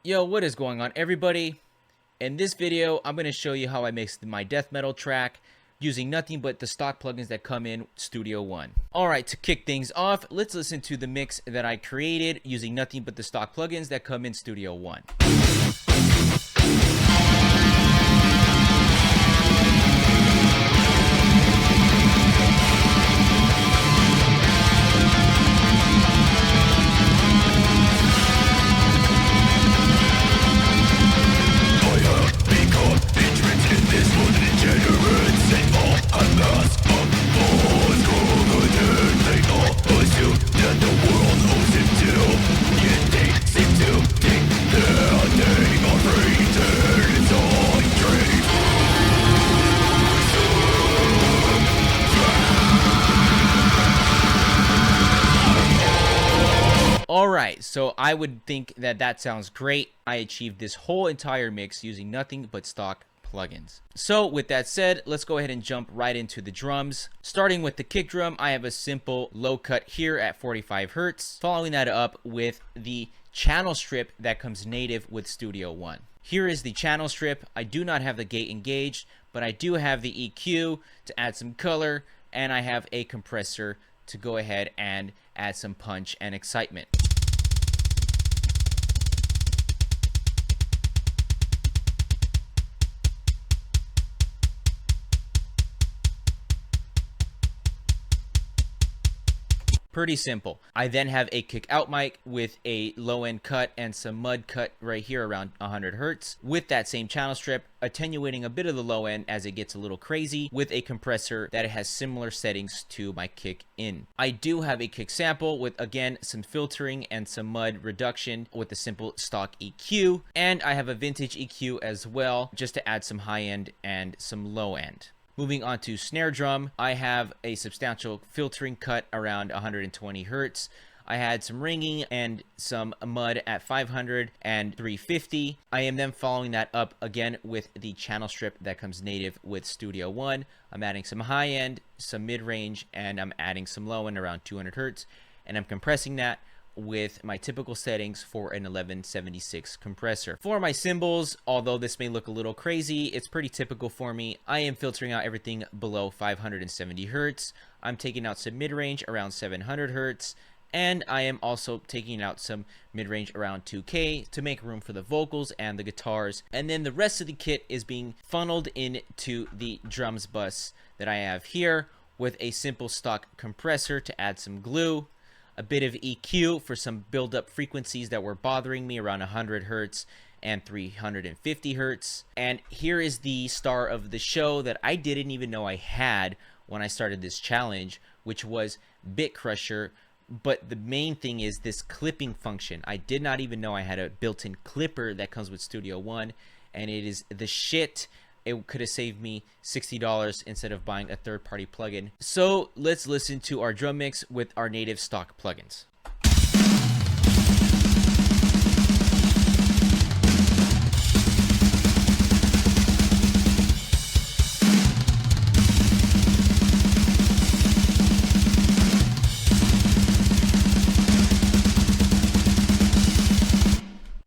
Yo, what is going on, everybody? In this video, I'm going to show you how I mixed my death metal track using nothing but the stock plugins that come in Studio One. Alright, to kick things off, let's listen to the mix that I created using nothing but the stock plugins that come in Studio One. Alright, so I would think that that sounds great. I achieved this whole entire mix using nothing but stock plugins. So with that said, let's go ahead and jump right into the drums. Starting with the kick drum, I have a simple low cut here at 45 Hertz. Following that up with the channel strip that comes native with Studio One. Here is the channel strip. I do not have the gate engaged, but I do have the EQ to add some color, and I have a compressor to go ahead and add some punch and excitement. Pretty simple. I then have a kick out mic with a low end cut and some mud cut right here around 100 Hertz with that same channel strip, attenuating a bit of the low end as it gets a little crazy with a compressor that has similar settings to my kick in. I do have a kick sample with, again, some filtering and some mud reduction with a simple stock EQ, and I have a vintage EQ as well just to add some high end and some low end. Moving on to snare drum, I have a substantial filtering cut around 120 Hertz. I had some ringing and some mud at 500 and 350. I am then following that up again with the channel strip that comes native with Studio One. I'm adding some high end, some mid range, and I'm adding some low end around 200 Hertz. And I'm compressing that with my typical settings for an 1176 compressor. For my cymbals, although this may look a little crazy, it's pretty typical for me. I am filtering out everything below 570 Hertz. I'm taking out some mid-range around 700 Hertz. And I am also taking out some mid-range around 2K to make room for the vocals and the guitars. And then the rest of the kit is being funneled into the drums bus that I have here with a simple stock compressor to add some glue, a bit of EQ for some build-up frequencies that were bothering me around 100 Hertz and 350 Hertz. And here is the star of the show that I didn't even know I had when I started this challenge, which was Bit Crusher. But the main thing is this clipping function. I did not even know I had a built-in clipper that comes with Studio One, and it is the shit. It could have saved me $60 instead of buying a third-party plugin. So let's listen to our drum mix with our native stock plugins.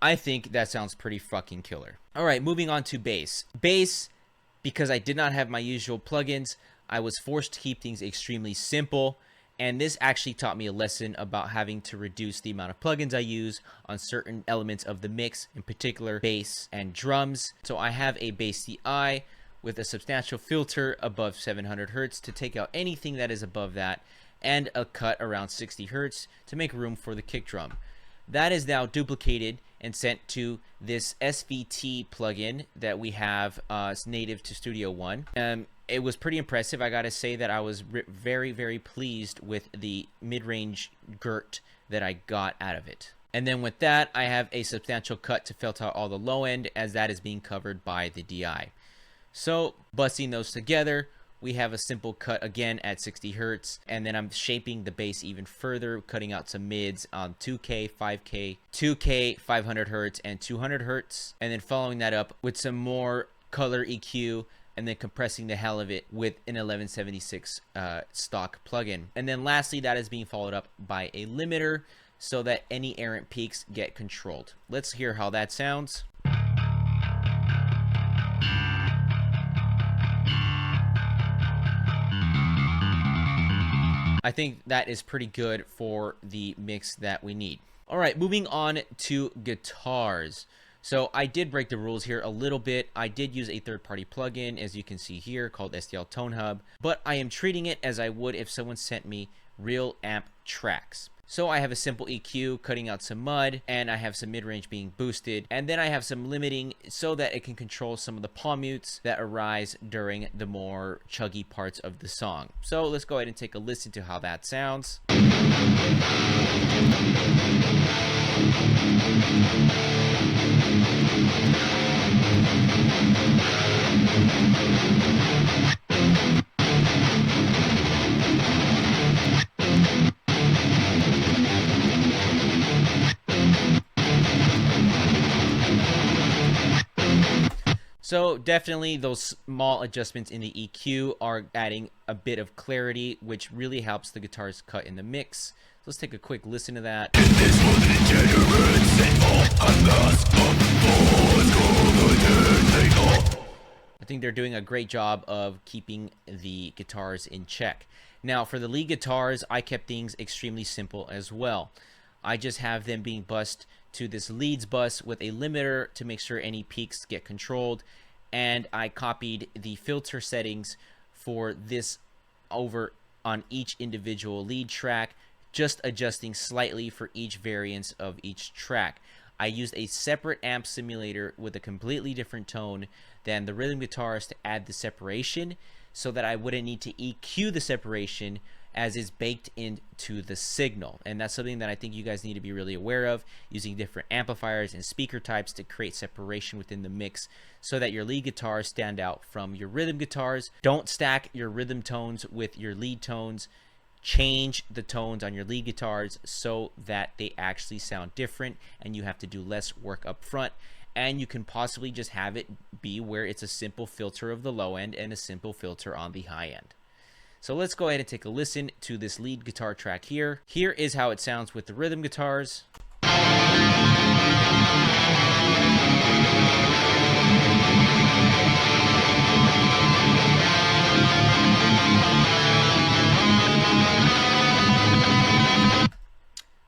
I think that sounds pretty fucking killer. Alright, moving on to bass. Bass, because I did not have my usual plugins, I was forced to keep things extremely simple, and this actually taught me a lesson about having to reduce the amount of plugins I use on certain elements of the mix, in particular bass and drums. So I have a bass DI with a substantial filter above 700 Hertz to take out anything that is above that, and a cut around 60 Hertz to make room for the kick drum. That is now duplicated and sent to this SVT plugin that we have native to Studio One. It was pretty impressive. I gotta say that I was very, very pleased with the mid-range girt that I got out of it. And then with that, I have a substantial cut to filter out all the low end, as that is being covered by the DI. So busting those together, we have a simple cut again at 60 Hertz, and then I'm shaping the bass even further, cutting out some mids on 2K, 5K, 2K, 500 Hertz, and 200 Hertz, and then following that up with some more color EQ, and then compressing the hell of it with an 1176 stock plugin. And then lastly, that is being followed up by a limiter so that any errant peaks get controlled. Let's hear how that sounds. I think that is pretty good for the mix that we need. All right, moving on to guitars. So I did break the rules here a little bit. I did use a third-party plugin, as you can see here, called STL Tone Hub, but I am treating it as I would if someone sent me real amp tracks. So I have a simple EQ cutting out some mud, and I have some mid-range being boosted, and then I have some limiting so that it can control some of the palm mutes that arise during the more chuggy parts of the song. So let's go ahead and take a listen to how that sounds. So definitely those small adjustments in the EQ are adding a bit of clarity, which really helps the guitars cut in the mix. So let's take a quick listen to that. I think they're doing a great job of keeping the guitars in check. Now for the lead guitars, I kept things extremely simple as well. I just have them being bussed to this leads bus with a limiter to make sure any peaks get controlled, and I copied the filter settings for this over on each individual lead track, just adjusting slightly for each variance of each track. I used a separate amp simulator with a completely different tone than the rhythm guitars to add the separation, so that I wouldn't need to EQ the separation as is baked into the signal. And that's something that I think you guys need to be really aware of, using different amplifiers and speaker types to create separation within the mix so that your lead guitars stand out from your rhythm guitars. Don't stack your rhythm tones with your lead tones. Change the tones on your lead guitars so that they actually sound different and you have to do less work up front. And you can possibly just have it be where it's a simple filter of the low end and a simple filter on the high end. So let's go ahead and take a listen to this lead guitar track here. Here is how it sounds with the rhythm guitars.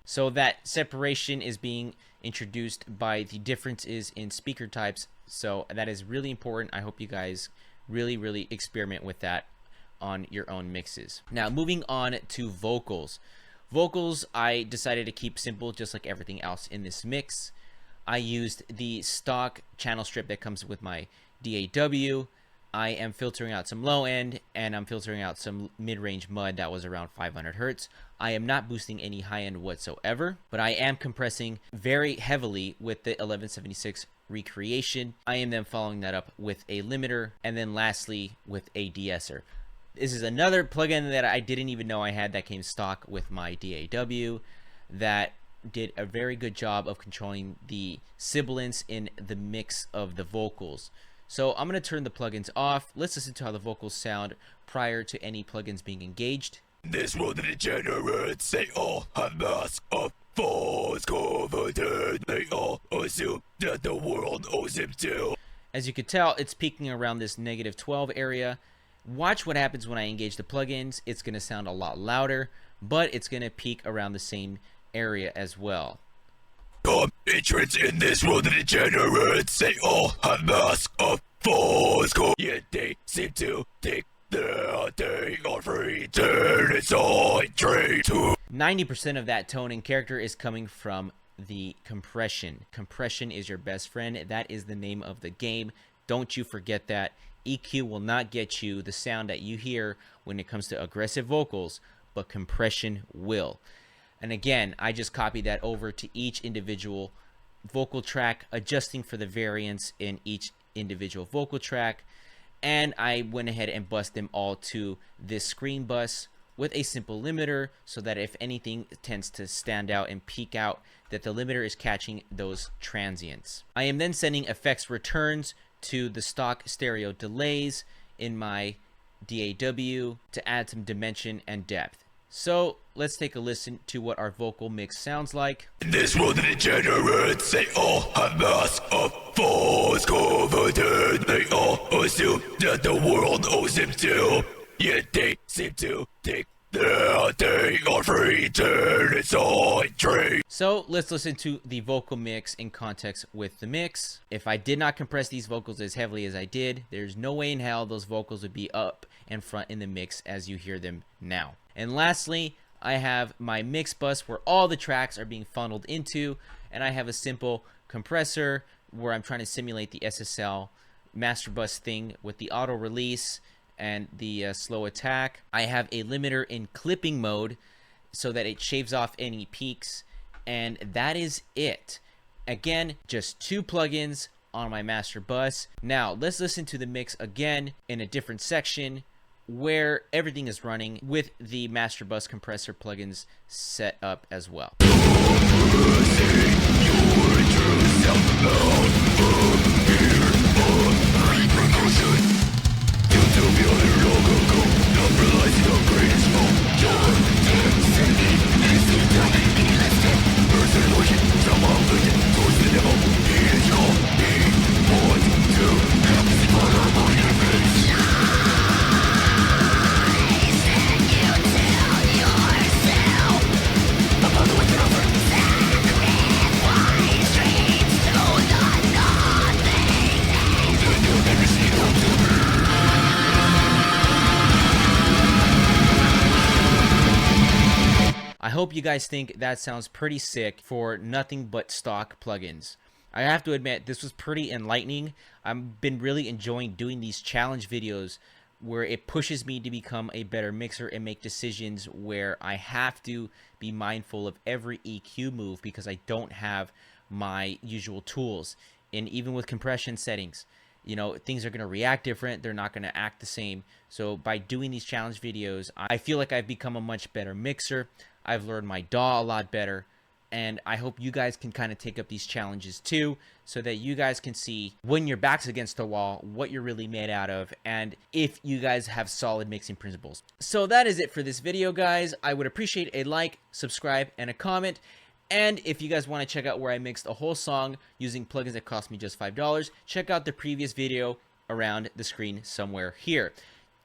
So that separation is being introduced by the differences in speaker types. So that is really important. I hope you guys really experiment with that on your own mixes. Now moving on to vocals. Vocals I decided to keep simple, just like everything else in this mix. I used the stock channel strip that comes with my DAW. I am filtering out some low end, and I'm filtering out some mid-range mud that was around 500 hertz. I am not boosting any high end whatsoever, but I am compressing very heavily with the 1176 recreation. I am then following that up with a limiter, and then lastly with a de-esser. This is another plugin that I didn't even know I had that came stock with my DAW that did a very good job of controlling the sibilance in the mix of the vocals. So I'm going to turn the plugins off. Let's listen to how the vocals sound prior to any plugins being engaged. This world of degenerates, they all have masks of false confidence. They all assume that the world owes them too. As you can tell, it's peaking around this -12 area. Watch what happens when I engage the plugins. It's going to sound a lot louder, but it's going to peak around the same area as well. Entrance in this world of degenerates, they all have masks of false confidence. Yet they seem to think that they are free. Turn its all trade to 90% of that tone and character is coming from the compression. Compression is your best friend. That is the name of the game. Don't you forget that. EQ will not get you the sound that you hear when it comes to aggressive vocals, but compression will. And again, I just copied that over to each individual vocal track, adjusting for the variance in each individual vocal track. And I went ahead and bussed them all to this screen bus with a simple limiter so that if anything tends to stand out and peak out, that the limiter is catching those transients. I am then sending effects returns to the stock stereo delays in my DAW to add some dimension and depth. So let's take a listen to what our vocal mix sounds like. In this world of degenerates, they all have masks of false confidence. They all assume that the world owes them to, yet they seem to think that they are free to turn its own trade. So let's listen to the vocal mix in context with the mix. If I did not compress these vocals as heavily as I did, there's no way in hell those vocals would be up and front in the mix as you hear them now. And lastly, I have my mix bus where all the tracks are being funneled into, and I have a simple compressor where I'm trying to simulate the SSL master bus thing with the auto release and the slow attack. I have a limiter in clipping mode so that it shaves off any peaks, and that is it. Again, just 2 plugins on my master bus. Now let's listen to the mix again in a different section where everything is running with the master bus compressor plugins set up as well. I hope you guys think that sounds pretty sick for nothing but stock plugins. I have to admit, this was pretty enlightening. I've been really enjoying doing these challenge videos where it pushes me to become a better mixer and make decisions where I have to be mindful of every EQ move because I don't have my usual tools. And even with compression settings, you know, things are going to react different. They're not going to act the same. So by doing these challenge videos, I feel like I've become a much better mixer. I've learned my DAW a lot better. And I hope you guys can kind of take up these challenges too, so that you guys can see when your back's against the wall, what you're really made out of, and if you guys have solid mixing principles. So that is it for this video, guys. I would appreciate a like, subscribe, and a comment. And if you guys want to check out where I mixed a whole song using plugins that cost me just $5, check out the previous video around the screen somewhere here.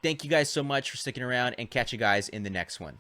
Thank you guys so much for sticking around, and catch you guys in the next one.